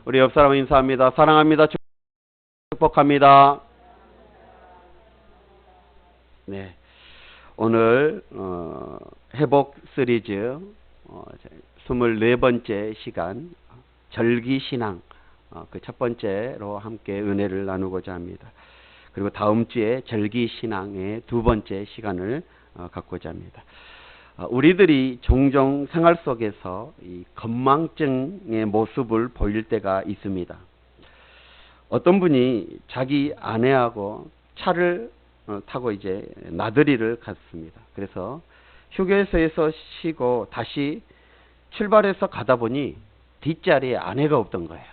우리 옆 사람 인사합니다. 사랑합니다. 축복합니다. 네, 오늘 회복 시리즈 24번째 시간 절기신앙 그 첫 번째로 함께 은혜를 나누고자 합니다. 그리고 다음 주에 절기신앙의 두 번째 시간을 갖고자 합니다. 우리들이 종종 생활 속에서 이 건망증의 모습을 보일 때가 있습니다. 어떤 분이 자기 아내하고 차를 타고 이제 나들이를 갔습니다. 그래서 휴게소에서 쉬고 다시 출발해서 가다 보니 뒷자리에 아내가 없던 거예요.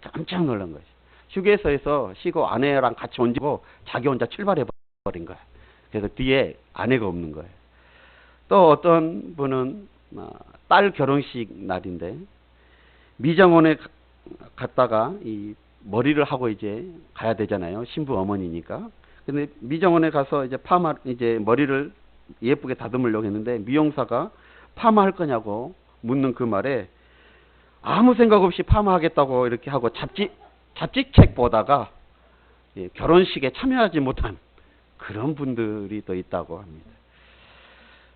깜짝 놀란 거죠. 휴게소에서 쉬고 아내랑 같이 얹고 자기 혼자 출발해 버린 거예요. 그래서 뒤에 아내가 없는 거예요. 또 어떤 분은 딸 결혼식 날인데 미장원에 갔다가 이 머리를 하고 이제 가야 되잖아요. 신부 어머니니까. 근데 미장원에 가서 이제 이제 머리를 예쁘게 다듬으려고 했는데 미용사가 파마할 거냐고 묻는 그 말에 아무 생각 없이 파마하겠다고 이렇게 하고 잡지책 보다가 결혼식에 참여하지 못한 그런 분들이 또 있다고 합니다.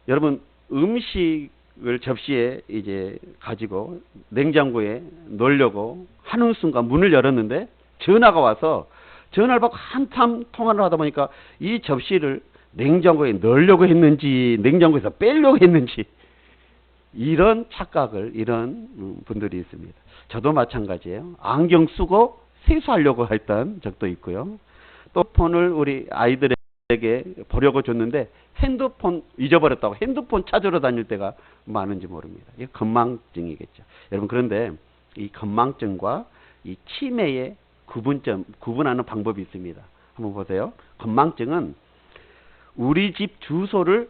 여러분, 음식을 접시에 이제 가지고 냉장고에 넣으려고 하는 순간 문을 열었는데 전화가 와서 전화를 받고 한참 통화를 하다 보니까 이 접시를 냉장고에 넣으려고 했는지 냉장고에서 빼려고 했는지 이런 착각을 이런 분들이 있습니다. 저도 마찬가지예요. 안경 쓰고 세수하려고 했던 적도 있고요. 또 폰을 우리 아이들에게 보려고 줬는데 핸드폰 잊어버렸다고 핸드폰 찾으러 다닐 때가 많은지 모릅니다. 이게 건망증이겠죠. 여러분, 그런데 이 건망증과 이 치매의 구분하는 방법이 있습니다. 한번 보세요. 건망증은 우리 집 주소를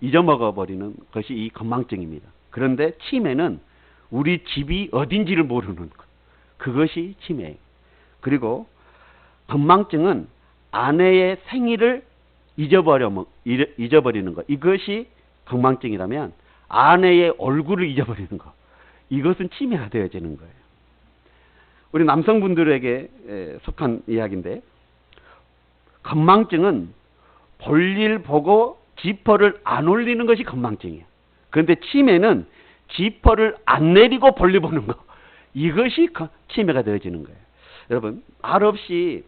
잊어먹어버리는 것이 이 건망증입니다. 그런데 치매는 우리 집이 어딘지를 모르는 것. 그것이 치매예요. 그리고 건망증은 아내의 생일을 잊어버리는 것. 이것이 건망증이라면 아내의 얼굴을 잊어버리는 것. 이것은 치매가 되어지는 거예요. 우리 남성분들에게 속한 이야기인데 건망증은 볼일 보고 지퍼를 안 올리는 것이 건망증이에요. 그런데 치매는 지퍼를 안 내리고 볼일 보는 것. 이것이 치매가 되어지는 거예요. 여러분, 말 없이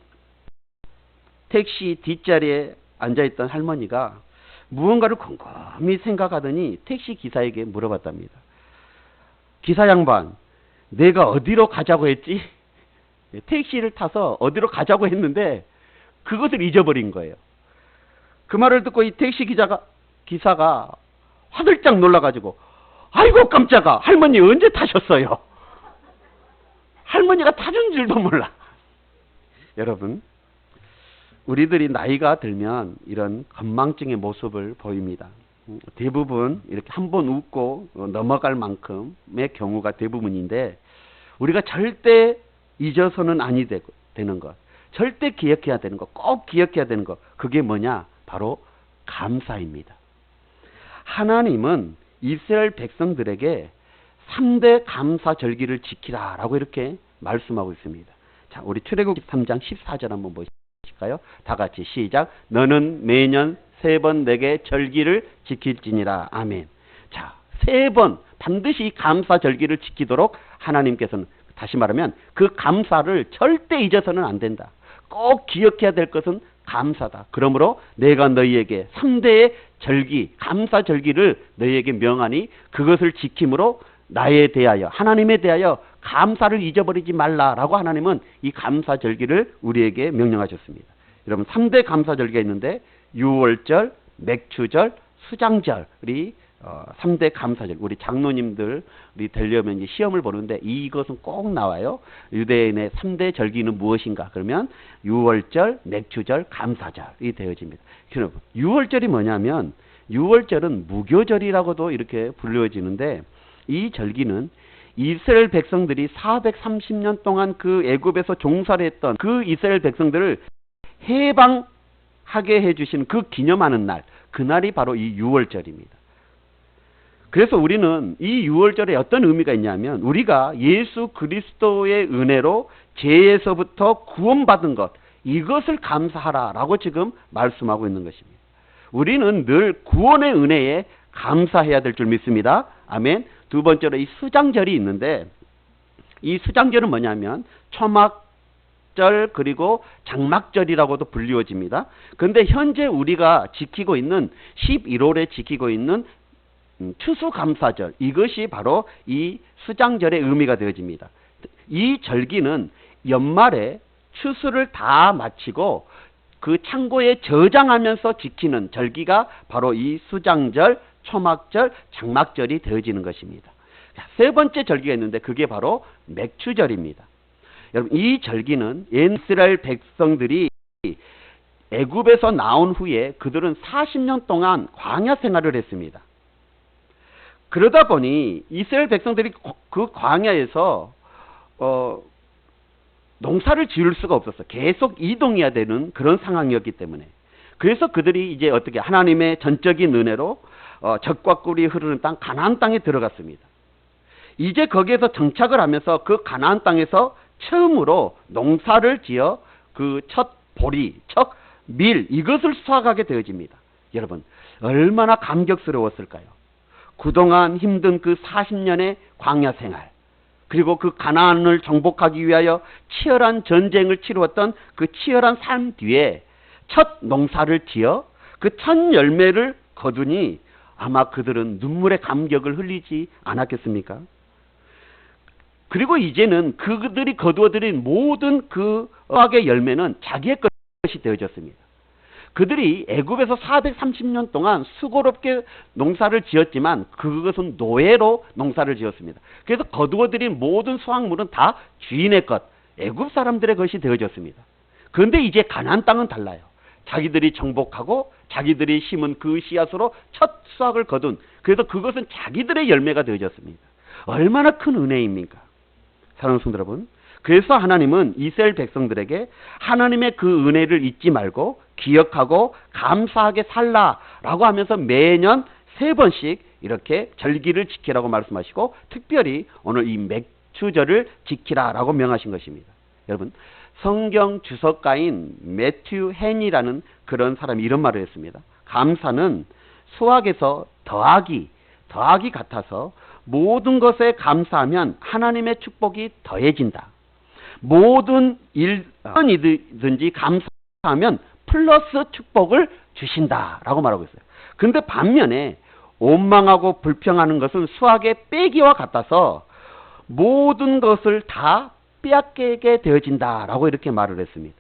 택시 뒷자리에 앉아있던 할머니가 무언가를 곰곰이 생각하더니 택시 기사에게 물어봤답니다. 기사 양반, 내가 어디로 가자고 했지? 택시를 타서 어디로 가자고 했는데 그것을 잊어버린 거예요. 그 말을 듣고 이 택시 기사가 화들짝 놀라가지고 아이고 깜짝아, 할머니 언제 타셨어요? 할머니가 타준 줄도 몰라. 여러분, 우리들이 나이가 들면 이런 건망증의 모습을 보입니다. 대부분 이렇게 한번 웃고 넘어갈 만큼의 경우가 대부분인데 우리가 절대 잊어서는 아니 되는 것, 절대 기억해야 되는 것, 꼭 기억해야 되는 것, 그게 뭐냐? 바로 감사입니다. 하나님은 이스라엘 백성들에게 3대 감사절기를 지키라 라고 이렇게 말씀하고 있습니다. 자, 우리 출애굽기 3장 14절 한번 보실까요? 다 같이 시작. 너는 매년 3번 내게 절기를 지킬지니라. 아멘. 자, 3번 반드시 감사절기를 지키도록 하나님께서는, 다시 말하면 그 감사를 절대 잊어서는 안 된다. 꼭 기억해야 될 것은 감사다. 그러므로 내가 너희에게 3대의 절기, 감사절기를 너희에게 명하니 그것을 지킴으로 나에 대하여, 하나님에 대하여 감사를 잊어버리지 말라라고 하나님은 이 감사절기를 우리에게 명령하셨습니다. 여러분, 3대 감사절기가 있는데 유월절, 맥추절, 수장절이 3대 감사절. 우리 장로님들이 되려면 이제 시험을 보는데 이것은 꼭 나와요. 유대인의 3대 절기는 무엇인가? 그러면 유월절, 맥추절, 감사절이 되어집니다. 여러분, 유월절이 뭐냐면 유월절은 무교절이라고도 이렇게 불려지는데 이 절기는 이스라엘 백성들이 430년 동안 그 애굽에서 종살이 했던 그 이스라엘 백성들을 해방하게 해주신 그 기념하는 날, 그날이 바로 이 유월절입니다. 그래서 우리는 이 유월절에 어떤 의미가 있냐면 우리가 예수 그리스도의 은혜로 죄에서부터 구원받은 것, 이것을 감사하라라고 지금 말씀하고 있는 것입니다. 우리는 늘 구원의 은혜에 감사해야 될 줄 믿습니다. 아멘. 두 번째로 이 수장절이 있는데 이 수장절은 뭐냐면 초막절 그리고 장막절이라고도 불리워집니다. 그런데 현재 우리가 지키고 있는 11월에 지키고 있는 추수감사절, 이것이 바로 이 수장절의 의미가 되어집니다. 이 절기는 연말에 추수를 다 마치고 그 창고에 저장하면서 지키는 절기가 바로 이 수장절, 초막절, 장막절이 되어지는 것입니다. 세 번째 절기가 있는데 그게 바로 맥추절입니다. 여러분, 이 절기는 이스라엘 백성들이 애굽에서 나온 후에 그들은 40년 동안 광야 생활을 했습니다. 그러다 보니 이스라엘 백성들이 그 광야에서 농사를 지을 수가 없었어. 계속 이동해야 되는 그런 상황이었기 때문에. 그래서 그들이 이제 어떻게 하나님의 전적인 은혜로 젖과 꿀이 흐르는 땅 가나안 땅에 들어갔습니다. 이제 거기에서 정착을 하면서 그 가나안 땅에서 처음으로 농사를 지어 그 첫 보리, 첫 밀, 이것을 수확하게 되어집니다. 여러분, 얼마나 감격스러웠을까요? 그동안 힘든 그 40년의 광야 생활, 그리고 그 가나안을 정복하기 위하여 치열한 전쟁을 치루었던 그 치열한 삶 뒤에 첫 농사를 지어 그 첫 열매를 거두니 아마 그들은 눈물의 감격을 흘리지 않았겠습니까? 그리고 이제는 그들이 거두어들인 모든 그 수확의 열매는 자기의 것이 되어졌습니다. 그들이 애굽에서 430년 동안 수고롭게 농사를 지었지만 그것은 노예로 농사를 지었습니다. 그래서 거두어들인 모든 수확물은 다 주인의 것, 애굽 사람들의 것이 되어졌습니다. 그런데 이제 가나안 땅은 달라요. 자기들이 정복하고 자기들이 심은 그 씨앗으로 첫 수확을 거둔, 그래서 그것은 자기들의 열매가 되어졌습니다. 얼마나 큰 은혜입니까? 사랑하는 성도 여러분, 그래서 하나님은 이스라엘 백성들에게 하나님의 그 은혜를 잊지 말고 기억하고 감사하게 살라라고 하면서 매년 3번씩 이렇게 절기를 지키라고 말씀하시고 특별히 오늘 이 맥추절을 지키라라고 명하신 것입니다. 여러분, 성경 주석가인 매튜 헨이라는 그런 사람이 이런 말을 했습니다. 감사는 수학에서 더하기 같아서 모든 것에 감사하면 하나님의 축복이 더해진다. 모든 일이든지 감사하면 플러스 축복을 주신다라고 말하고 있어요. 그런데 반면에 원망하고 불평하는 것은 수학의 빼기와 같아서 모든 것을 다 빼앗게 되어진다라고 이렇게 말을 했습니다.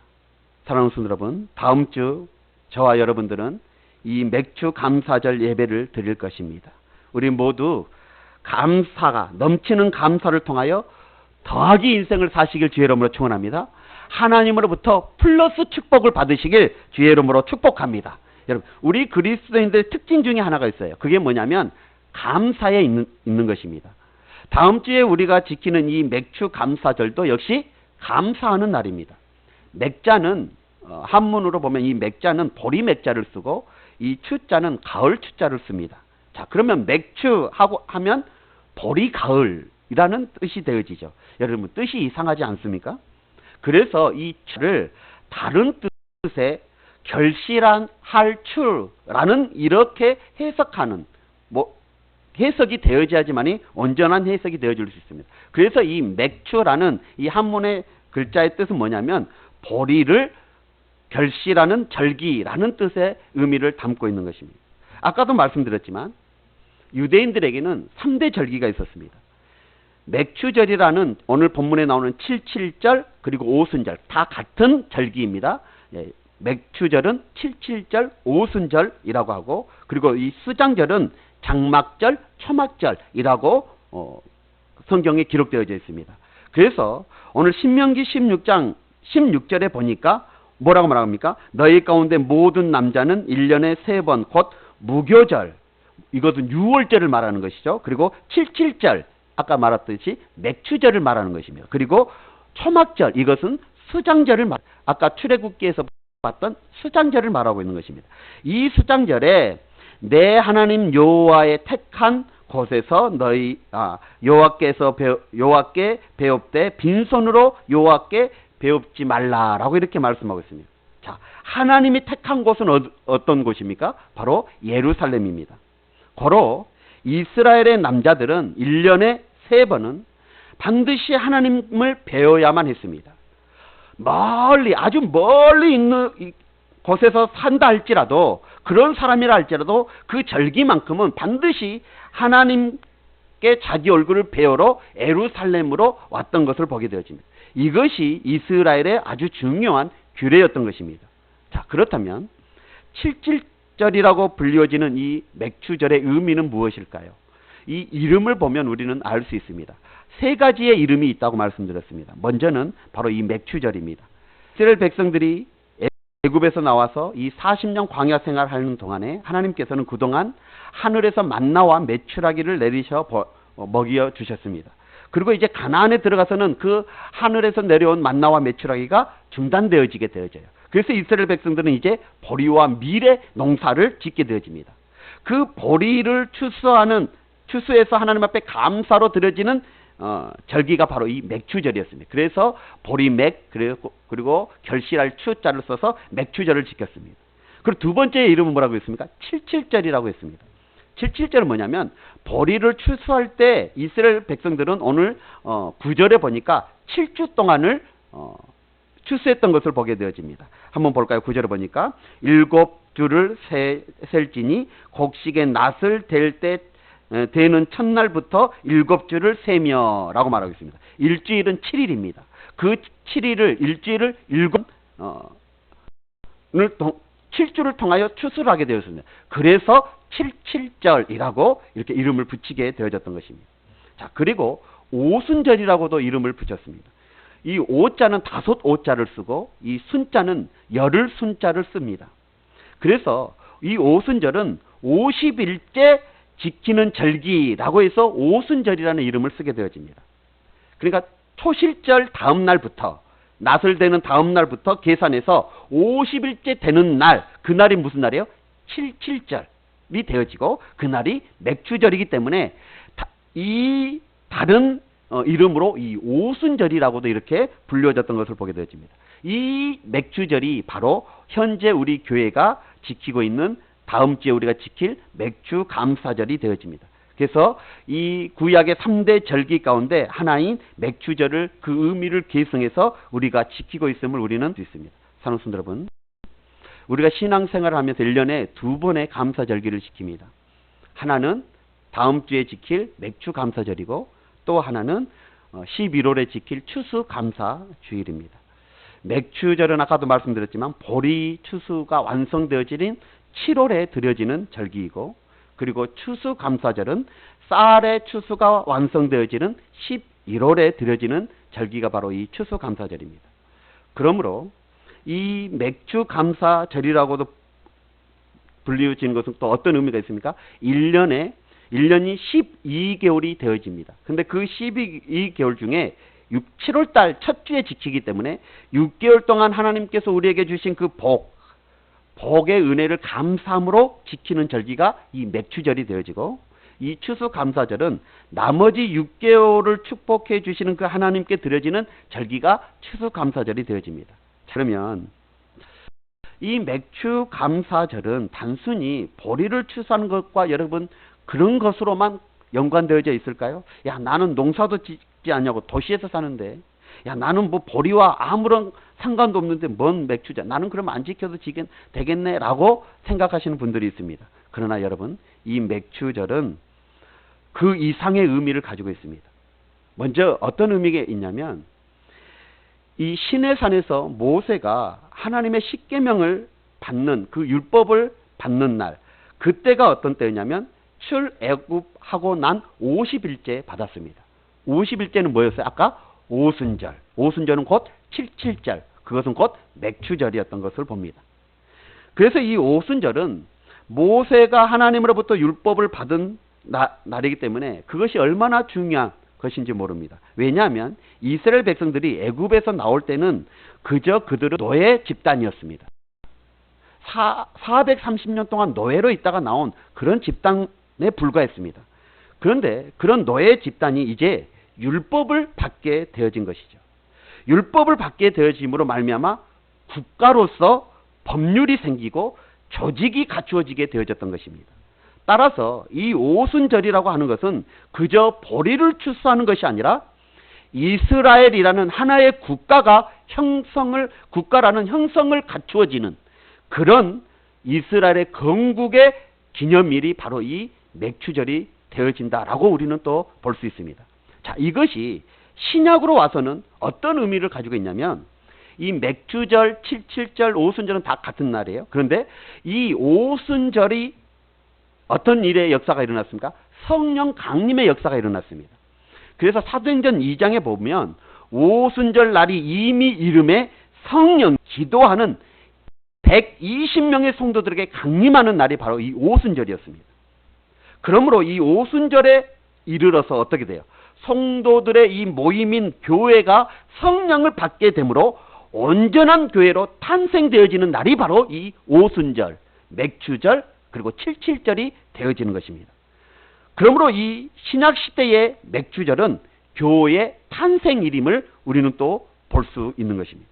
사랑하는 성도 여러분, 다음 주 저와 여러분들은 이 맥추 감사절 예배를 드릴 것입니다. 우리 모두 감사가 넘치는 감사를 통하여 더하기 인생을 사시길 주의 이름으로 축원합니다. 하나님으로부터 플러스 축복을 받으시길 주의 이름으로 축복합니다. 여러분, 우리 그리스도인들의 특징 중에 하나가 있어요. 그게 뭐냐면 감사에 있는 것입니다. 다음 주에 우리가 지키는 이 맥추 감사절도 역시 감사하는 날입니다. 맥자는 한문으로 보면 이 맥자는 보리 맥자를 쓰고 이 추자는 가을 추자를 씁니다. 자, 그러면 맥추하고 하면 보리 가을이라는 뜻이 되어지죠. 여러분, 뜻이 이상하지 않습니까? 그래서 이 추를 다른 뜻의 결실한 할추라는 이렇게 해석하는 해석이 되어져야지만이 온전한 해석이 되어질 수 있습니다. 그래서 이 맥추라는 이 한문의 글자의 뜻은 뭐냐면 보리를 결실하는 절기라는 뜻의 의미를 담고 있는 것입니다. 아까도 말씀드렸지만 유대인들에게는 3대 절기가 있었습니다. 맥추절이라는 오늘 본문에 나오는 77절 그리고 오순절 다 같은 절기입니다. 맥추절은 77절 오순절이라고 하고 그리고 이 수장절은 장막절 초막절이라고 성경에 기록되어져 있습니다. 그래서 오늘 신명기 16장 16절에 보니까 뭐라고 말합니까? 너희 가운데 모든 남자는 1년에 3번 곧 무교절, 이것은 6월절을 말하는 것이죠. 그리고 77절 아까 말했듯이 맥추절을 말하는 것이며 그리고 초막절, 이것은 수장절을 아까 출애굽기에서 봤던 수장절을 말하고 있는 것입니다. 이 수장절에 내 하나님 여호와의 택한 곳에서 여호와께 배웁되 빈손으로 여호와께 배웁지 말라라고 이렇게 말씀하고 있습니다. 자, 하나님이 택한 곳은 어떤 곳입니까? 바로 예루살렘입니다. 고로 이스라엘의 남자들은 1년에 3번은 반드시 하나님을 배워야만 했습니다. 아주 멀리 있는 곳에서 산다 할지라도, 그런 사람이라 할지라도 그 절기만큼은 반드시 하나님께 자기 얼굴을 배우러 예루살렘으로 왔던 것을 보게 되어집니다. 이것이 이스라엘의 아주 중요한 규례였던 것입니다. 자, 그렇다면 77절이라고 불리워지는 이 맥추절의 의미는 무엇일까요? 이 이름을 보면 우리는 알 수 있습니다. 3가지의 이름이 있다고 말씀드렸습니다. 먼저는 바로 이 맥추절입니다. 이스라엘 백성들이 애굽에서 나와서 이 40년 광야 생활하는 동안에 하나님께서는 그동안 하늘에서 만나와 메추라기를 내리셔 먹여 주셨습니다. 그리고 이제 가나안에 들어가서는 그 하늘에서 내려온 만나와 메추라기가 중단되어지게 되어져요. 그래서 이스라엘 백성들은 이제 보리와 밀의 농사를 짓게 되어집니다. 그 보리를 추수해서 하나님 앞에 감사로 드려지는 절기가 바로 이 맥추절이었습니다. 그래서 보리맥 그리고 결실할 추자를 써서 맥추절을 지켰습니다. 그리고 두 번째 이름은 뭐라고 했습니까? 77절이라고 했습니다. 77절은 뭐냐면 보리를 추수할 때 이스라엘 백성들은 오늘 9절에 보니까 7주 동안을 추수했던 것을 보게 되어집니다. 한번 볼까요? 9절에 보니까 7주를 셀지니 곡식의 낫을 댈 때 되는 첫날부터 7주를 세며 라고 말하고 있습니다. 일주일은 7일입니다. 그 7일을 일주일을 7주를 통하여 추수를 하게 되었습니다. 그래서 77절이라고 이렇게 이름을 붙이게 되어졌던 것입니다. 자, 그리고 오순절이라고도 이름을 붙였습니다. 이 오자는 5오자를 쓰고 이 순자는 열흘 순자를 씁니다. 그래서 이 오순절은 50일째 지키는 절기라고 해서 오순절이라는 이름을 쓰게 되어집니다. 그러니까 초실절 다음 날부터, 낫을 대는 다음 날부터 계산해서 50일째 되는 날, 그날이 무슨 날이에요? 77절이 되어지고 그날이 맥추절이기 때문에 이 다른 이름으로 이 오순절이라고도 이렇게 불려졌던 것을 보게 되어집니다. 이 맥추절이 바로 현재 우리 교회가 지키고 있는 다음 주에 우리가 지킬 맥추 감사절이 되어집니다. 그래서 이 구약의 3대 절기 가운데 하나인 맥추절을 그 의미를 계승해서 우리가 지키고 있음을 우리는 알 수 있습니다. 사랑하는 성도 여러분, 우리가 신앙생활을 하면서 1년에 2번의 감사절기를 지킵니다. 하나는 다음 주에 지킬 맥추 감사절이고 또 하나는 11월에 지킬 추수 감사 주일입니다. 맥추절은 아까도 말씀드렸지만 보리 추수가 완성되어지는 7월에 드려지는 절기이고, 그리고 추수감사절은 쌀의 추수가 완성되어지는 11월에 드려지는 절기가 바로 이 추수감사절입니다. 그러므로 이 맥추감사절이라고도 불리워지는 것은 또 어떤 의미가 있습니까? 1년이 12개월이 되어집니다. 근데 그 12개월 중에 7월달 첫 주에 지키기 때문에 6개월 동안 하나님께서 우리에게 주신 그 복의 은혜를 감사함으로 지키는 절기가 이 맥추절이 되어지고, 이 추수감사절은 나머지 6개월을 축복해 주시는 그 하나님께 드려지는 절기가 추수감사절이 되어집니다. 그러면 이 맥추감사절은 단순히 보리를 추수하는 것과 여러분 그런 것으로만 연관되어져 있을까요? 야, 나는 농사도 짓지 않냐고 도시에서 사는데, 야, 나는 뭐 보리와 아무런 상관도 없는데 뭔 맥추절, 나는 그럼 안 지켜도 되겠네 라고 생각하시는 분들이 있습니다. 그러나 여러분, 이 맥추절은 그 이상의 의미를 가지고 있습니다. 먼저 어떤 의미가 있냐면, 이 시내산에서 모세가 하나님의 십계명을 받는, 그 율법을 받는 날, 그때가 어떤 때였냐면 출애굽하고 난 50일째 받았습니다. 50일째는 뭐였어요? 아까 오순절. 오순절은 곧 77절. 그것은 곧 맥추절이었던 것을 봅니다. 그래서 이 오순절은 모세가 하나님으로부터 율법을 받은 날이기 때문에 그것이 얼마나 중요한 것인지 모릅니다. 왜냐하면 이스라엘 백성들이 애굽에서 나올 때는 그저 그들은 노예 집단이었습니다. 430년 동안 노예로 있다가 나온 그런 집단에 불과했습니다. 그런데 그런 노예 집단이 이제 율법을 받게 되어진 것이죠. 율법을 받게 되어짐으로 말미암아 국가로서 법률이 생기고 조직이 갖추어지게 되어졌던 것입니다. 따라서 이 오순절이라고 하는 것은 그저 보리를 추수하는 것이 아니라 이스라엘이라는 하나의 국가라는 형성을 갖추어지는 그런 이스라엘의 건국의 기념일이 바로 이 맥추절이 되어진다라고 우리는 또 볼 수 있습니다. 자, 이것이 신약으로 와서는 어떤 의미를 가지고 있냐면 이 맥추절, 칠칠절, 오순절은 다 같은 날이에요. 그런데 이 오순절이 어떤 일의 역사가 일어났습니까? 성령 강림의 역사가 일어났습니다. 그래서 사도행전 2장에 보면 오순절 날이 이미 이름에 성령 기도하는 120명의 성도들에게 강림하는 날이 바로 이 오순절이었습니다. 그러므로 이 오순절에 이르러서 어떻게 돼요? 성도들의 이 모임인 교회가 성령을 받게 되므로 온전한 교회로 탄생되어지는 날이 바로 이 오순절, 맥추절, 그리고 칠칠절이 되어지는 것입니다. 그러므로 이 신약시대의 맥추절은 교회의 탄생일임을 우리는 또 볼 수 있는 것입니다.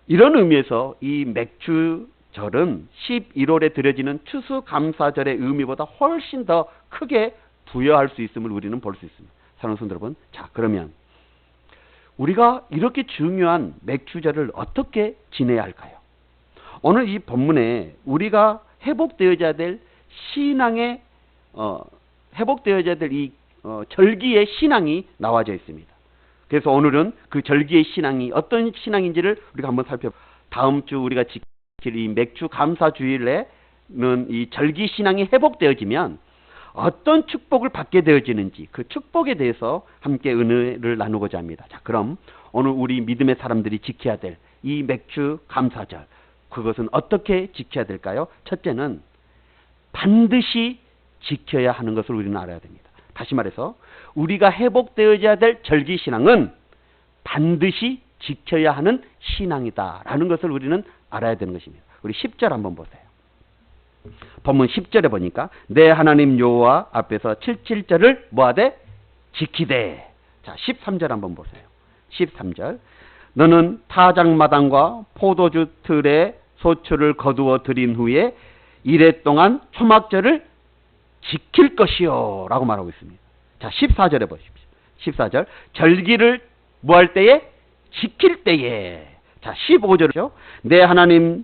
이런 의미에서 이 맥추절은 11월에 드려지는 추수감사절의 의미보다 훨씬 더 크게 부여할 수 있음을 우리는 볼 수 있습니다. 사랑하는 성도 여러분, 자, 그러면 우리가 이렇게 중요한 맥추절을 어떻게 지내야 할까요? 오늘 이 본문에 우리가 회복되어야 될 신앙의 회복되어야 될 이 절기의 신앙이 나와져 있습니다. 그래서 오늘은 그 절기의 신앙이 어떤 신앙인지를 우리가 한번 다음 주 우리가 지킬 이 맥주 감사주일에는 이 절기 신앙이 회복되어지면 어떤 축복을 받게 되어지는지 그 축복에 대해서 함께 은혜를 나누고자 합니다. 자, 그럼 오늘 우리 믿음의 사람들이 지켜야 될 이 맥주 감사절, 그것은 어떻게 지켜야 될까요? 첫째는 반드시 지켜야 하는 것을 우리는 알아야 됩니다. 다시 말해서 우리가 회복되어야 될 절기신앙은 반드시 지켜야 하는 신앙이다라는 것을 우리는 알아야 되는 것입니다. 우리 10절 한번 보세요. 본문 10절에 보니까 내 하나님 여호와 앞에서 칠칠절을 뭐하되? 지키되. 자, 13절 한번 보세요. 13절 너는 타작마당과 포도주 틀에 소출을 거두어 들인 후에 이래 동안 초막절을 지킬 것이요 라고 말하고 있습니다. 자, 14절에 보십시오. 14절 절기를 뭐 할 때에? 지킬 때에. 자, 15절이죠. 내 하나님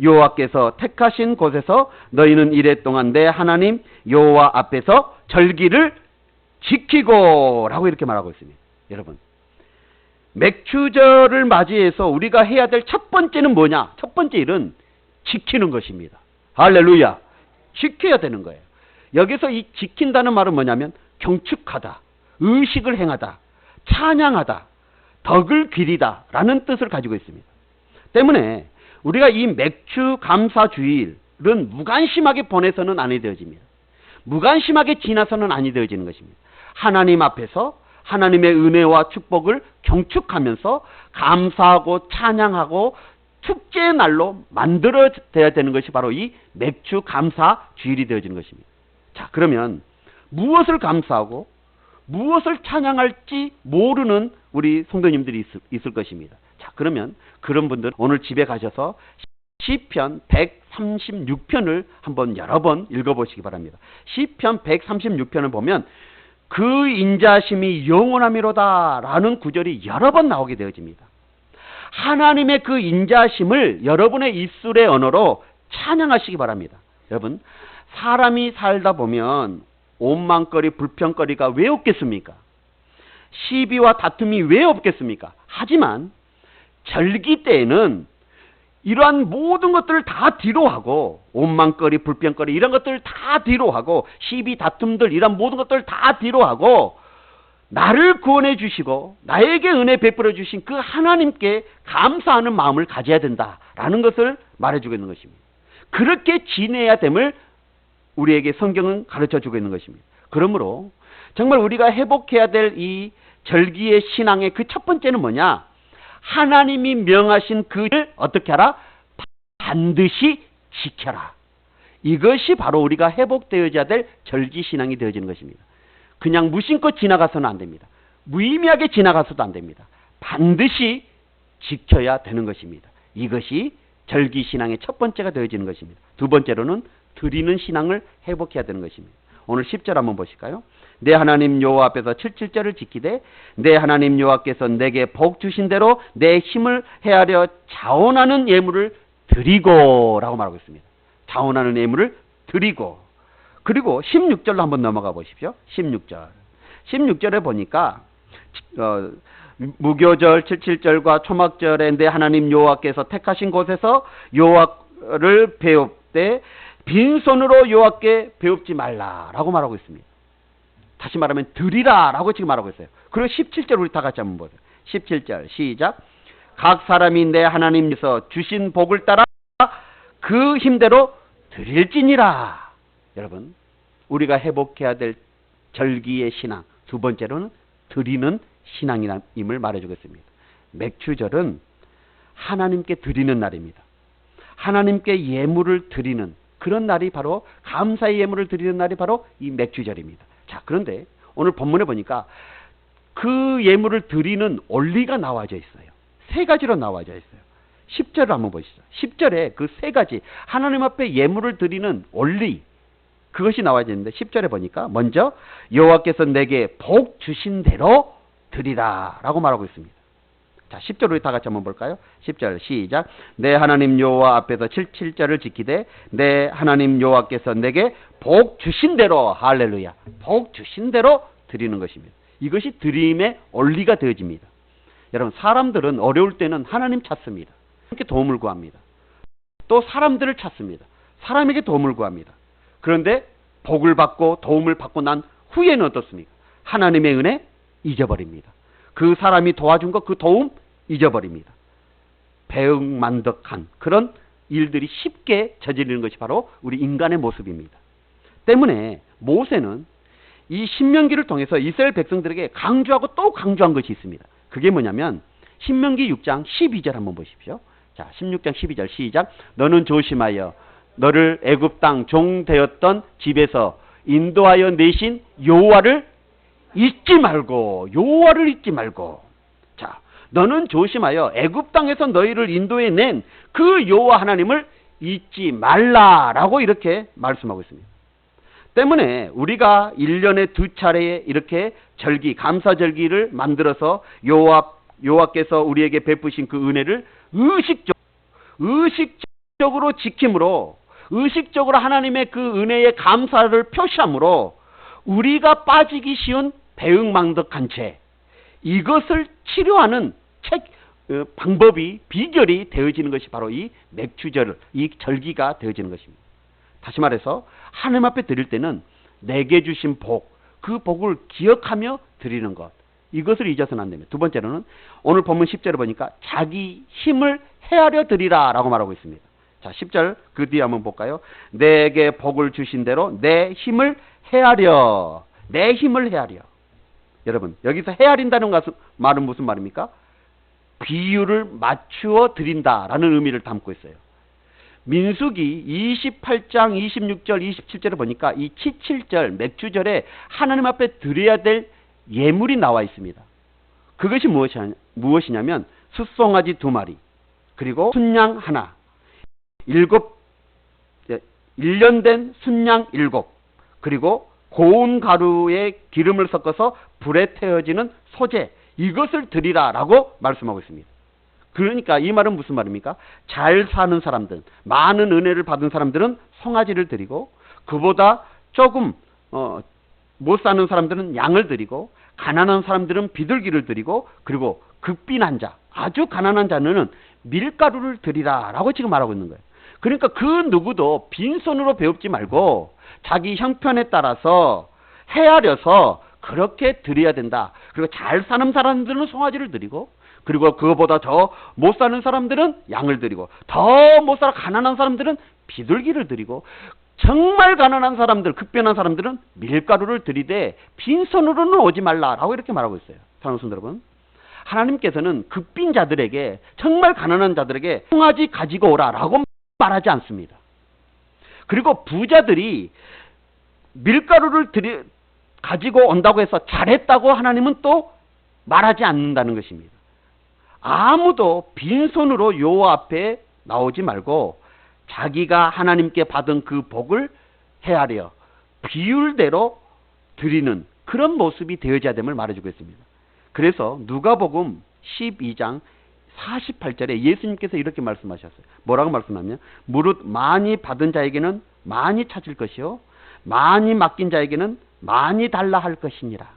여호와께서 택하신 곳에서 너희는 이래 동안 내 하나님 여호와 앞에서 절기를 지키고 라고 이렇게 말하고 있습니다. 여러분, 맥추절을 맞이해서 우리가 해야 될 첫 번째는 뭐냐? 첫 번째 일은 지키는 것입니다. 할렐루야. 지켜야 되는 거예요. 여기서 이 지킨다는 말은 뭐냐면 경축하다, 의식을 행하다, 찬양하다, 덕을 기리다 라는 뜻을 가지고 있습니다. 때문에 우리가 이 맥추 감사주일은 무관심하게 보내서는 아니 되어집니다. 무관심하게 지나서는 아니 되어지는 것입니다. 하나님 앞에서 하나님의 은혜와 축복을 경축하면서 감사하고 찬양하고 축제의 날로 만들어져야 되는 것이 바로 이 맥추 감사주일이 되어지는 것입니다. 자, 그러면 무엇을 감사하고 무엇을 찬양할지 모르는 우리 성도님들이 있을 것입니다. 자, 그러면 그런 분들 오늘 집에 가셔서 시편 136편을 한번 여러 번 읽어보시기 바랍니다. 시편 136편을 보면 그 인자심이 영원하미로다 라는 구절이 여러 번 나오게 되어집니다. 하나님의 그 인자심을 여러분의 입술의 언어로 찬양하시기 바랍니다. 여러분, 사람이 살다 보면 오만거리 불평거리가 왜 없겠습니까? 시비와 다툼이 왜 없겠습니까? 하지만 절기 때에는 이러한 모든 것들을 다 뒤로하고 오만거리 불평거리 이런 것들을 다 뒤로하고 시비 다툼들 이런 모든 것들을 다 뒤로하고 나를 구원해 주시고 나에게 은혜 베풀어 주신 그 하나님께 감사하는 마음을 가져야 된다라는 것을 말해주고 있는 것입니다. 그렇게 지내야 됨을 우리에게 성경은 가르쳐주고 있는 것입니다. 그러므로 정말 우리가 회복해야 될 이 절기의 신앙의 그 첫 번째는 뭐냐? 하나님이 명하신 그를 어떻게 하라? 반드시 지켜라. 이것이 바로 우리가 회복되어야 될 절기신앙이 되어지는 것입니다. 그냥 무심코 지나가서는 안 됩니다. 무의미하게 지나가서도 안 됩니다. 반드시 지켜야 되는 것입니다. 이것이 절기신앙의 첫 번째가 되어지는 것입니다. 두 번째로는 드리는 신앙을 회복해야 되는 것입니다. 오늘 10절 한번 보실까요? 내 하나님 여호와 앞에서 7절을 지키되 내 하나님 여호와께서 내게 복 주신 대로 내 힘을 헤아려 자원하는 예물을 드리고 라고 말하고 있습니다. 자원하는 예물을 드리고. 그리고 16절로 한번 넘어가 보십시오. 16절. 16절에 보니까 무교절 77절과 초막절에 내 하나님 여호와께서 택하신 곳에서 여호와를 배웁되 빈손으로 여호와께 배웁지 말라라고 말하고 있습니다. 다시 말하면 드리라라고 지금 말하고 있어요. 그리고 17절 우리 다 같이 한번 보세요. 17절 시작. 각 사람이 내 하나님께서 주신 복을 따라 그 힘대로 드릴지니라. 여러분, 우리가 회복해야 될 절기의 신앙 두 번째로는 드리는 신앙임을 말해주겠습니다. 맥추절은 하나님께 드리는 날입니다. 하나님께 예물을 드리는 그런 날이 바로 감사의 예물을 드리는 날이 바로 이 맥추절입니다. 자, 그런데 오늘 본문에 보니까 그 예물을 드리는 원리가 나와져 있어요. 세 가지로 나와져 있어요. 10절을 한번 보시죠. 10절에 그 세 가지 하나님 앞에 예물을 드리는 원리 그것이 나와져 있는데 10절에 보니까 먼저 여호와께서 내게 복 주신 대로 드리라 라고 말하고 있습니다. 자, 10절 우리 다 같이 한번 볼까요? 10절 시작. 내 하나님 여호와 앞에서 7절을 지키되 내 하나님 여호와께서 내게 복 주신 대로 할렐루야 복 주신 대로 드리는 것입니다. 이것이 드림의 원리가 되어집니다. 여러분, 사람들은 어려울 때는 하나님 찾습니다. 하나님께 도움을 구합니다. 또 사람들을 찾습니다. 사람에게 도움을 구합니다. 그런데 복을 받고 도움을 받고 난 후에는 어떻습니까? 하나님의 은혜 잊어버립니다. 그 사람이 도와준 것, 그 도움 잊어버립니다. 배은만덕한 그런 일들이 쉽게 저지르는 것이 바로 우리 인간의 모습입니다. 때문에 모세는 이 신명기를 통해서 이스라엘 백성들에게 강조하고 또 강조한 것이 있습니다. 그게 뭐냐면 신명기 6장 12절 한번 보십시오. 자, 16장 12절 시작. 너는 조심하여 너를 애굽 땅 종 되었던 집에서 인도하여 내신 여호와를 잊지 말고 여호와를 잊지 말고. 자, 너는 조심하여 애굽 땅에서 너희를 인도해 낸 그 여호와 하나님을 잊지 말라라고 이렇게 말씀하고 있습니다. 때문에 우리가 1년에 2차례 이렇게 절기, 감사절기를 만들어서 여호와께서 우리에게 베푸신 그 은혜를 의식적으로 지킴으로 의식적으로 하나님의 그 은혜의 감사를 표시함으로 우리가 빠지기 쉬운 배은망덕한 죄 이것을 치료하는 방법이 비결이 되어지는 것이 바로 이 맥추절 이 절기가 되어지는 것입니다. 다시 말해서 하나님 앞에 드릴 때는 내게 주신 복 그 복을 기억하며 드리는 것 이것을 잊어서는 안 됩니다. 두 번째로는 오늘 본문 10절에 보니까 자기 힘을 헤아려 드리라 라고 말하고 있습니다. 자, 10절 그 뒤에 한번 볼까요? 내게 복을 주신 대로 내 힘을 헤아려 내 힘을 헤아려. 여러분, 여기서 헤아린다는 말은 무슨 말입니까? 비율을 맞추어 드린다라는 의미를 담고 있어요. 민수기 28장 26절 27절에 보니까 이 77절 맥주절에 하나님 앞에 드려야 될 예물이 나와 있습니다. 그것이 무엇이냐면 숫송아지 2마리 그리고 순양 하나 1년 된 순양 7 그리고 고운 가루에 기름을 섞어서 불에 태워지는 소재 이것을 드리라라고 말씀하고 있습니다. 그러니까 이 말은 무슨 말입니까? 잘 사는 사람들, 많은 은혜를 받은 사람들은 송아지를 드리고 그보다 조금 못 사는 사람들은 양을 드리고 가난한 사람들은 비둘기를 드리고 그리고 극빈한 자, 아주 가난한 자는 밀가루를 드리라라고 지금 말하고 있는 거예요. 그러니까 그 누구도 빈손으로 배웁지 말고 자기 형편에 따라서 헤아려서 그렇게 드려야 된다. 그리고 잘 사는 사람들은 송아지를 드리고 그리고 그거보다 더 못 사는 사람들은 양을 드리고 더 못 살아 가난한 사람들은 비둘기를 드리고 정말 가난한 사람들, 급변한 사람들은 밀가루를 드리되 빈손으로는 오지 말라라고 이렇게 말하고 있어요. 사랑하는 성도 여러분, 하나님께서는 급빈 자들에게 정말 가난한 자들에게 송아지 가지고 오라라고 말하지 않습니다. 그리고 부자들이 밀가루를 가지고 온다고 해서 잘했다고 하나님은 또 말하지 않는다는 것입니다. 아무도 빈손으로 여호와 앞에 나오지 말고 자기가 하나님께 받은 그 복을 헤아려 비율대로 드리는 그런 모습이 되어져야 됨을 말해주고 있습니다. 그래서 누가복음 12장 48절에 예수님께서 이렇게 말씀하셨어요. 뭐라고 말씀하냐면 무릇 많이 받은 자에게는 많이 찾을 것이요 많이 맡긴 자에게는 많이 달라 할 것이니라.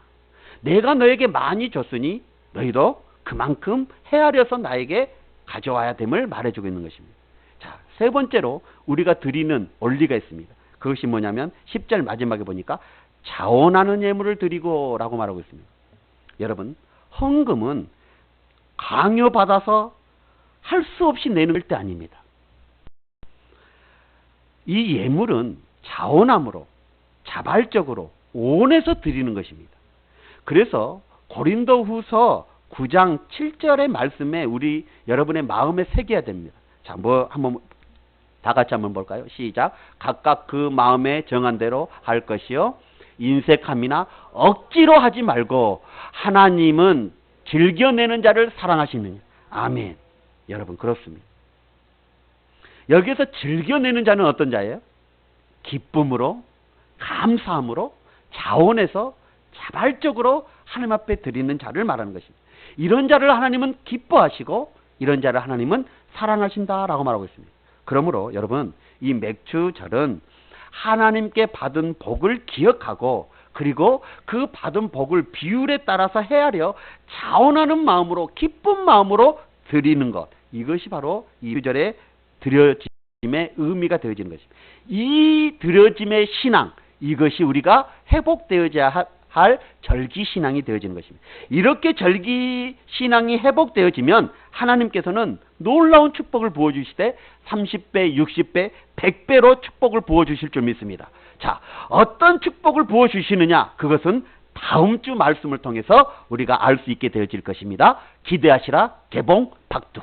내가 너에게 많이 줬으니 너희도 그만큼 헤아려서 나에게 가져와야 됨을 말해주고 있는 것입니다. 자, 세 번째로 우리가 드리는 원리가 있습니다. 그것이 뭐냐면 10절 마지막에 보니까 자원하는 예물을 드리고 라고 말하고 있습니다. 여러분, 헌금은 강요받아서 할 수 없이 내는 때 아닙니다. 이 예물은 자원함으로 자발적으로 원해서 드리는 것입니다. 그래서 고린도후서 9장 7절의 말씀에 우리 여러분의 마음에 새겨야 됩니다. 자, 뭐 한번 다 같이 한번 볼까요? 시작. 각각 그 마음에 정한 대로 할 것이요 인색함이나 억지로 하지 말고 하나님은 즐겨내는 자를 사랑하시느냐. 아멘. 여러분 그렇습니다. 여기에서 즐겨내는 자는 어떤 자예요? 기쁨으로 감사함으로 자원해서 자발적으로 하나님 앞에 드리는 자를 말하는 것입니다. 이런 자를 하나님은 기뻐하시고 이런 자를 하나님은 사랑하신다라고 말하고 있습니다. 그러므로 여러분 이 맥주절은 하나님께 받은 복을 기억하고 그리고 그 받은 복을 비율에 따라서 헤아려 자원하는 마음으로 기쁜 마음으로 드리는 것, 이것이 바로 이 주절의 드려짐의 의미가 되어지는 것입니다. 이 드려짐의 신앙, 이것이 우리가 회복되어져야 할 절기신앙이 되어지는 것입니다. 이렇게 절기신앙이 회복되어지면 하나님께서는 놀라운 축복을 부어주시되 30배, 60배, 100배로 축복을 부어주실 줄 믿습니다. 자, 어떤 축복을 부어주시느냐? 그것은 다음 주 말씀을 통해서 우리가 알 수 있게 되어질 것입니다. 기대하시라. 개봉 박두.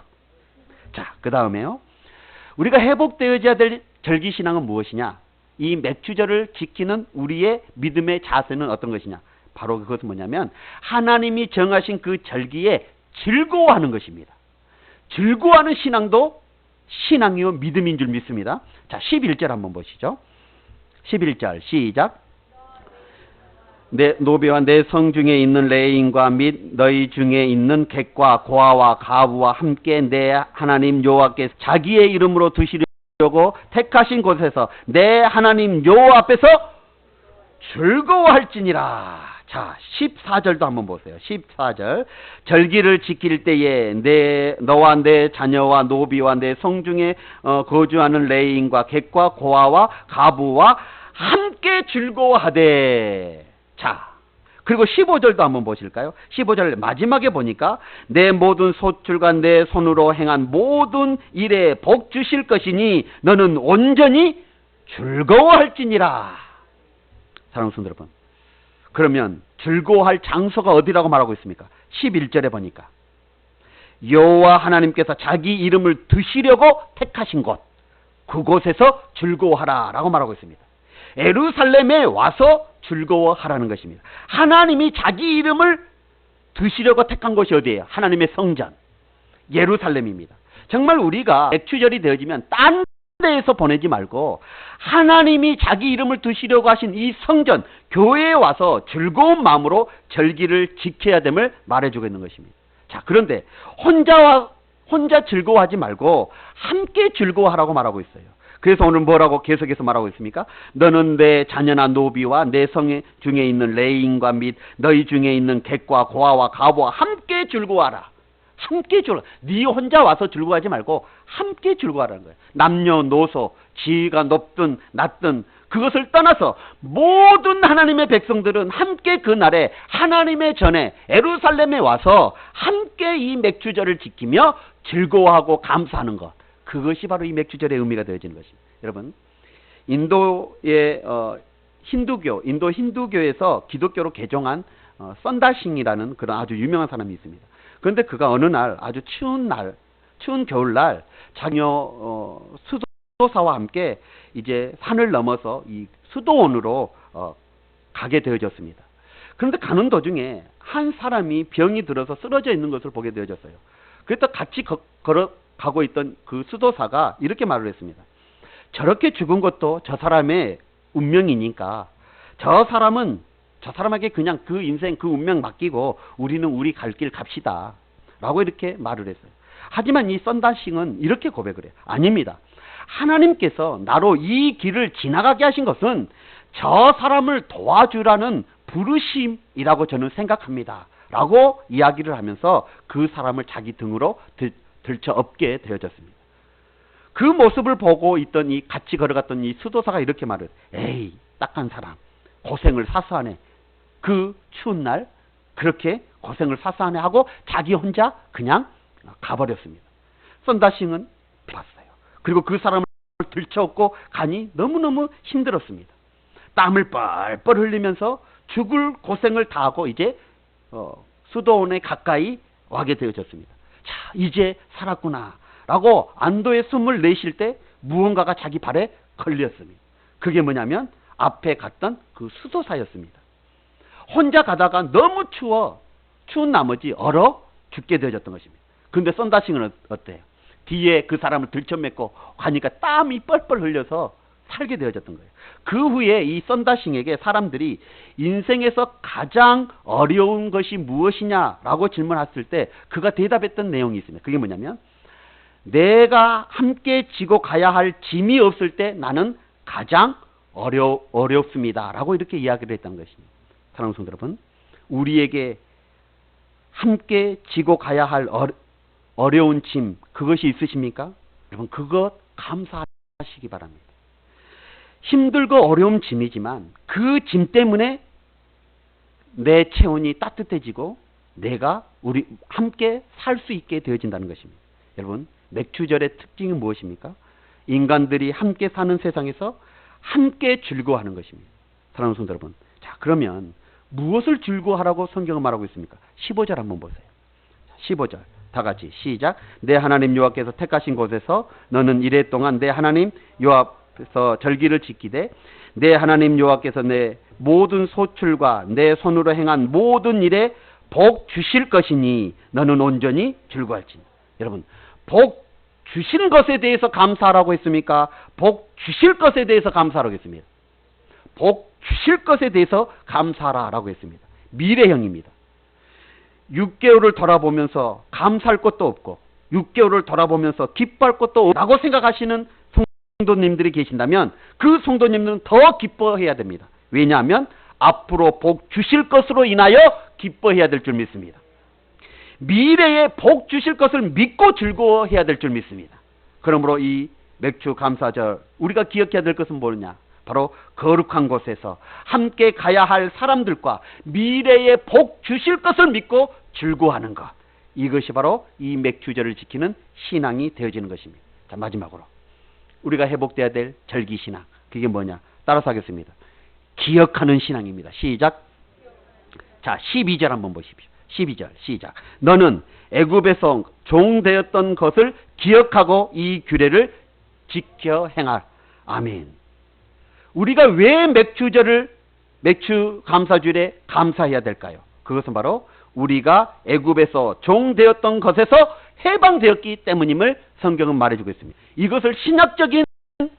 자, 그 다음에요. 우리가 회복되어져야 될 절기신앙은 무엇이냐? 이 맥주절을 지키는 우리의 믿음의 자세는 어떤 것이냐? 바로 그것은 뭐냐면 하나님이 정하신 그 절기에 즐거워하는 것입니다. 즐거워하는 신앙도 신앙이요 믿음인 줄 믿습니다. 자, 11절 한번 보시죠. 11절 시작. 내 노비와 내 성 중에 있는 레인과 및 너희 중에 있는 객과 고아와 가부와 함께 내 하나님 여호와께 자기의 이름으로 드시려고 택하신 곳에서 내 하나님 여호와 앞에서 즐거워할지니라. 자, 14절도 한번 보세요. 14절. 절기를 지킬 때에 너와 내 자녀와 노비와 내 성중에 거주하는 레인과 객과 고아와 가부와 함께 즐거워하되. 자, 그리고 15절도 한번 보실까요? 15절 마지막에 보니까 내 모든 소출과 내 손으로 행한 모든 일에 복 주실 것이니 너는 온전히 즐거워할지니라. 사랑하는 성도 여러분, 그러면 즐거워할 장소가 어디라고 말하고 있습니까? 11절에 보니까 여호와 하나님께서 자기 이름을 드시려고 택하신 곳, 그곳에서 즐거워하라 라고 말하고 있습니다. 예루살렘에 와서 즐거워하라는 것입니다. 하나님이 자기 이름을 드시려고 택한 곳이 어디예요? 하나님의 성전 예루살렘입니다. 정말 우리가 맥주절이 되어지면 딴 데에서 보내지 말고 하나님이 자기 이름을 드시려고 하신 이 성전 교회에 와서 즐거운 마음으로 절기를 지켜야 됨을 말해주고 있는 것입니다. 자, 그런데 혼자 즐거워하지 말고 함께 즐거워하라고 말하고 있어요. 그래서 오늘 뭐라고 계속해서 말하고 있습니까? 너는 내 자녀나 노비와 내 성 중에 있는 레인과 및 너희 중에 있는 객과 고아와 가부와 함께 즐거워하라. 함께 즐거워. 네 혼자 와서 즐거워하지 말고 함께 즐거워하라는 거예요. 남녀노소, 지위가 높든 낮든 그것을 떠나서 모든 하나님의 백성들은 함께 그날에 하나님의 전에 예루살렘에 와서 함께 이 맥주절을 지키며 즐거워하고 감사하는 것. 그것이 바로 이 맥주절의 의미가 되어지는 것입니다. 여러분, 인도의 인도 힌두교에서 기독교로 개종한 썬다싱이라는 그런 아주 유명한 사람이 있습니다. 그런데 그가 어느 날 아주 추운 겨울날 자녀 수도사와 함께 이제 산을 넘어서 이 수도원으로 가게 되어졌습니다. 그런데 가는 도중에 한 사람이 병이 들어서 쓰러져 있는 것을 보게 되어졌어요. 그래서 같이 걸어가고 있던 그 수도사가 이렇게 말을 했습니다. 저렇게 죽은 것도 저 사람의 운명이니까 저 사람에게 그냥 그 인생 그 운명 맡기고 우리는 우리 갈 길 갑시다 라고 이렇게 말을 했어요. 하지만 이 썬다싱은 이렇게 고백을 해요. 아닙니다. 하나님께서 나로 이 길을 지나가게 하신 것은 저 사람을 도와주라는 부르심이라고 저는 생각합니다 라고 이야기를 하면서 그 사람을 자기 등으로 들쳐 업게 되어졌습니다. 그 모습을 보고 있던 이 같이 걸어갔던 이 수도사가 이렇게 말을, 에이 딱한 사람 고생을 사서 하네, 그 추운 날 그렇게 고생을 사서 하네 하고 자기 혼자 그냥 가버렸습니다. 썬다싱은 봤어요. 그리고 그 사람을 들쳐업고 가니 너무너무 힘들었습니다. 땀을 뻘뻘 흘리면서 죽을 고생을 다하고 이제 수도원에 가까이 와게 되어졌습니다. 자, 이제 살았구나 라고 안도의 숨을 내쉴 때 무언가가 자기 발에 걸렸습니다. 그게 뭐냐면 앞에 갔던 그 수도사였습니다. 혼자 가다가 너무 추운 나머지 얼어 죽게 되어졌던 것입니다. 그런데 썬다싱은 어때요? 뒤에 그 사람을 들쳐맺고 가니까 땀이 뻘뻘 흘려서 살게 되어졌던 거예요. 그 후에 이 썬다싱에게 사람들이 인생에서 가장 어려운 것이 무엇이냐라고 질문했을 때 그가 대답했던 내용이 있습니다. 그게 뭐냐면 내가 함께 지고 가야 할 짐이 없을 때 나는 가장 어렵습니다 라고 이렇게 이야기를 했던 것입니다. 사랑하는 성도 여러분, 우리에게 함께 지고 가야 할 어려운 짐 그것이 있으십니까? 여러분 그것 감사하시기 바랍니다. 힘들고 어려운 짐이지만 그 짐 때문에 내 체온이 따뜻해지고 내가 우리 함께 살 수 있게 되어진다는 것입니다. 여러분 맥주절의 특징이 무엇입니까? 인간들이 함께 사는 세상에서 함께 즐거워하는 것입니다. 사랑하는 성도 여러분, 자 그러면 무엇을 즐거워하라고 성경은 말하고 있습니까? 15절 한번 보세요. 15절 다 같이 시작. 내 하나님 여호와께서 택하신 곳에서 너는 이래 동안 내 하나님 여호와께서 절기를 지키되 내 하나님 여호와께서 내 모든 소출과 내 손으로 행한 모든 일에 복 주실 것이니 너는 온전히 즐거워할지니. 여러분 복 주신 것에 대해서 감사하라고 했습니까? 복 주실 것에 대해서 감사하라고 했습니다. 복 주실 것에 대해서 감사하라고 했습니다. 미래형입니다. 6개월을 돌아보면서 감사할 것도 없고 6개월을 돌아보면서 기뻐할 것도 없다고 생각하시는 성도님들이 계신다면 그 성도님들은 더 기뻐해야 됩니다. 왜냐하면 앞으로 복 주실 것으로 인하여 기뻐해야 될 줄 믿습니다. 미래에 복 주실 것을 믿고 즐거워해야 될 줄 믿습니다. 그러므로 이 맥주 감사절 우리가 기억해야 될 것은 뭐냐? 바로 거룩한 곳에서 함께 가야 할 사람들과 미래에 복 주실 것을 믿고 즐거워하는 것. 이것이 바로 이 맥주절을 지키는 신앙이 되어지는 것입니다. 자, 마지막으로 우리가 회복돼야 될 절기신앙. 그게 뭐냐? 따라서 하겠습니다. 기억하는 신앙입니다. 시작. 자, 12절 한번 보십시오. 12절 시작. 너는 애굽에서 종되었던 것을 기억하고 이 규례를 지켜 행할. 아멘. 우리가 왜 맥주 감사주일에 감사해야 될까요? 그것은 바로 우리가 애굽에서 종되었던 것에서 해방되었기 때문임을 성경은 말해주고 있습니다. 이것을 신학적인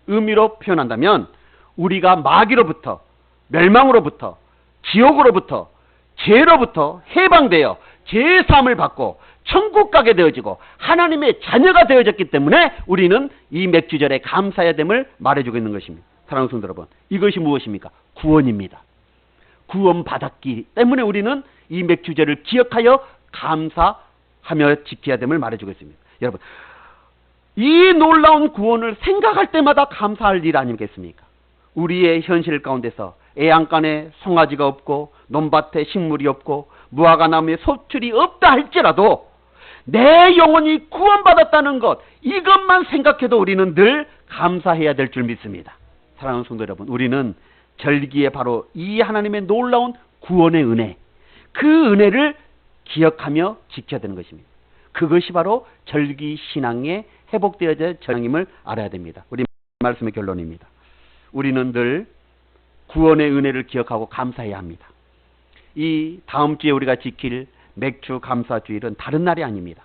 의미로 표현한다면 우리가 마귀로부터, 멸망으로부터, 지옥으로부터, 죄로부터 해방되어 죄사함을 받고 천국 가게 되어지고 하나님의 자녀가 되어졌기 때문에 우리는 이 맥주절에 감사해야 됨을 말해주고 있는 것입니다. 사랑하는 성도 여러분, 이것이 무엇입니까? 구원입니다. 구원받았기 때문에 우리는 이 맥주절을 기억하여 감사하며 지켜야 됨을 말해주고 있습니다. 여러분, 이 놀라운 구원을 생각할 때마다 감사할 일 아니겠습니까? 우리의 현실 가운데서 애양간에 송아지가 없고 논밭에 식물이 없고 무화과 나무에 소출이 없다 할지라도 내 영혼이 구원받았다는 것, 이것만 생각해도 우리는 늘 감사해야 될 줄 믿습니다. 사랑하는 성도 여러분, 우리는 절기에 바로 이 하나님의 놀라운 구원의 은혜, 그 은혜를 기억하며 지켜야 되는 것입니다. 그것이 바로 절기 신앙의 회복되어질 전형임을 알아야 됩니다. 우리 말씀의 결론입니다. 우리는 늘 구원의 은혜를 기억하고 감사해야 합니다. 이 다음 주에 우리가 지킬 맥주 감사주일은 다른 날이 아닙니다.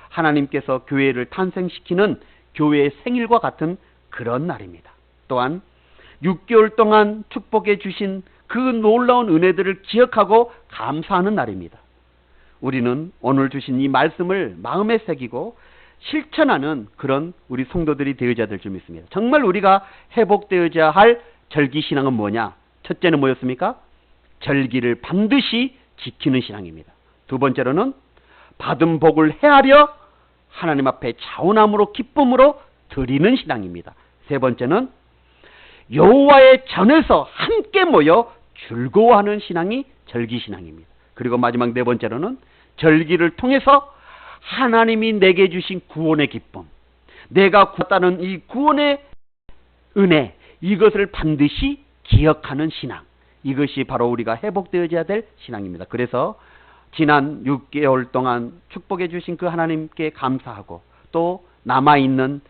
하나님께서 교회를 탄생시키는 교회의 생일과 같은 그런 날입니다. 또한 6개월 동안 축복해 주신 그 놀라운 은혜들을 기억하고 감사하는 날입니다. 우리는 오늘 주신 이 말씀을 마음에 새기고 실천하는 그런 우리 성도들이 되어야 될 줄 믿습니다. 정말 우리가 회복되어야 할 절기신앙은 뭐냐? 첫째는 뭐였습니까? 절기를 반드시 지키는 신앙입니다. 두 번째로는 받은 복을 헤아려 하나님 앞에 자원함으로 기쁨으로 드리는 신앙입니다. 세 번째는 여호와의 전에서 함께 모여 즐거워하는 신앙이 절기신앙입니다. 그리고 마지막 네 번째로는 절기를 통해서 하나님이 내게 주신 구원의 기쁨, 내가 구했다는 이 구원의 은혜, 이것을 반드시 기억하는 신앙, 이것이 바로 우리가 회복되어야 될 신앙입니다. 그래서 지난 6개월 동안 축복해 주신 그 하나님께 감사하고 또 남아있는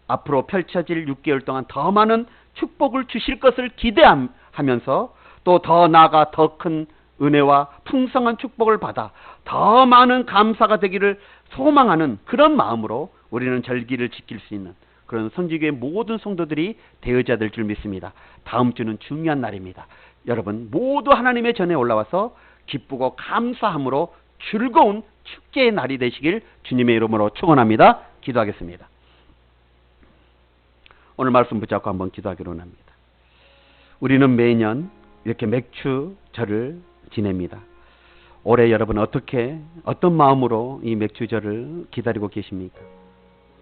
앞으로 펼쳐질 6개월 동안 더 많은 축복을 주실 것을 기대하면서 또 더 나아가 더 큰 은혜와 풍성한 축복을 받아 더 많은 감사가 되기를 소망하는 그런 마음으로 우리는 절기를 지킬 수 있는 그런 성지교회 모든 성도들이 되어야 될 줄 믿습니다. 다음 주는 중요한 날입니다. 여러분 모두 하나님의 전에 올라와서 기쁘고 감사함으로 즐거운 축제의 날이 되시길 주님의 이름으로 축원합니다. 기도하겠습니다. 오늘 말씀 붙잡고 한번 기도하기로 합니다. 우리는 매년 이렇게 맥주절을 지냅니다. 올해 여러분 어떤 마음으로 이 맥주절을 기다리고 계십니까?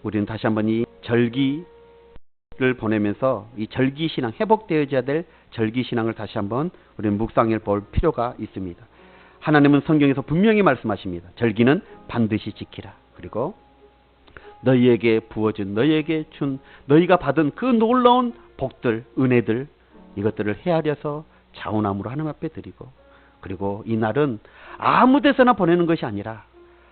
우리는 다시 한번 이 절기를 보내면서 이 절기신앙, 회복되어야 될 절기신앙을 다시 한번 우리는 묵상해 볼 필요가 있습니다. 하나님은 성경에서 분명히 말씀하십니다. 절기는 반드시 지키라. 그리고 너희에게 부어준, 너희에게 준, 너희가 받은 그 놀라운 복들, 은혜들, 이것들을 헤아려서 자원함으로 하나님 앞에 드리고, 그리고 이 날은 아무 데서나 보내는 것이 아니라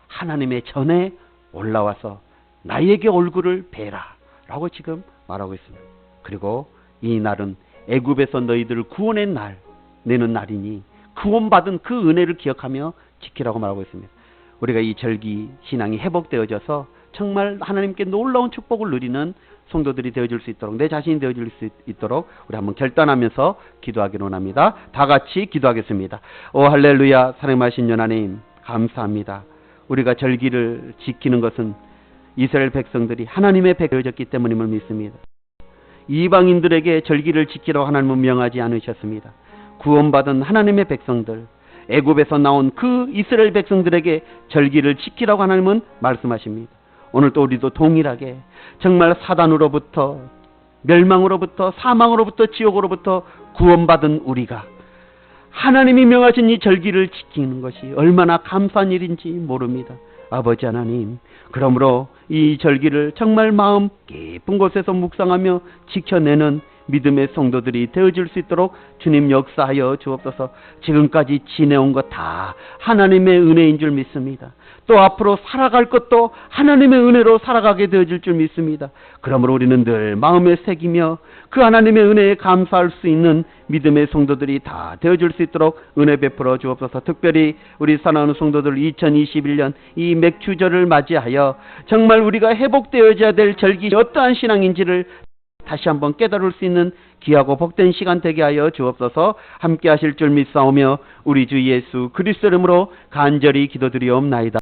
하나님의 전에 올라와서 나에게 얼굴을 뵈라 라고 지금 말하고 있습니다. 그리고 이 날은 애굽에서 너희들을 구원의 날, 내는 날이니 구원받은 그 은혜를 기억하며 지키라고 말하고 있습니다. 우리가 이 절기 신앙이 회복되어져서 정말 하나님께 놀라운 축복을 누리는 성도들이 되어줄 수 있도록, 내 자신이 되어줄 수 있도록 우리 한번 결단하면서 기도하기로 합니다. 다 같이 기도하겠습니다. 오 할렐루야. 사랑하신 하나님 감사합니다. 우리가 절기를 지키는 것은 이스라엘 백성들이 하나님의 백성이었기 때문임을 믿습니다. 이방인들에게 절기를 지키라고 하나님은 명하지 않으셨습니다. 구원받은 하나님의 백성들, 애굽에서 나온 그 이스라엘 백성들에게 절기를 지키라고 하나님은 말씀하십니다. 오늘도 우리도 동일하게 정말 사단으로부터, 멸망으로부터, 사망으로부터, 지옥으로부터 구원받은 우리가 하나님이 명하신 이 절기를 지키는 것이 얼마나 감사한 일인지 모릅니다. 아버지 하나님, 그러므로 이 절기를 정말 마음 깊은 곳에서 묵상하며 지켜내는 믿음의 성도들이 되어줄 수 있도록 주님 역사하여 주옵소서. 지금까지 지내온 것 다 하나님의 은혜인 줄 믿습니다. 또 앞으로 살아갈 것도 하나님의 은혜로 살아가게 되어질 줄 믿습니다. 그러므로 우리는 늘 마음에 새기며 그 하나님의 은혜에 감사할 수 있는 믿음의 성도들이 다 되어줄 수 있도록 은혜 베풀어 주옵소서. 특별히 우리 사랑하는 성도들 2021년 이 맥주절을 맞이하여 정말 우리가 회복되어져야 될 절기 어떠한 신앙인지를 다시 한번 깨달을 수 있는 귀하고 복된 시간 되게 하여 주옵소서. 함께 하실 줄 믿사오며 우리 주 예수 그리스도 이름으로 간절히 기도드리옵나이다.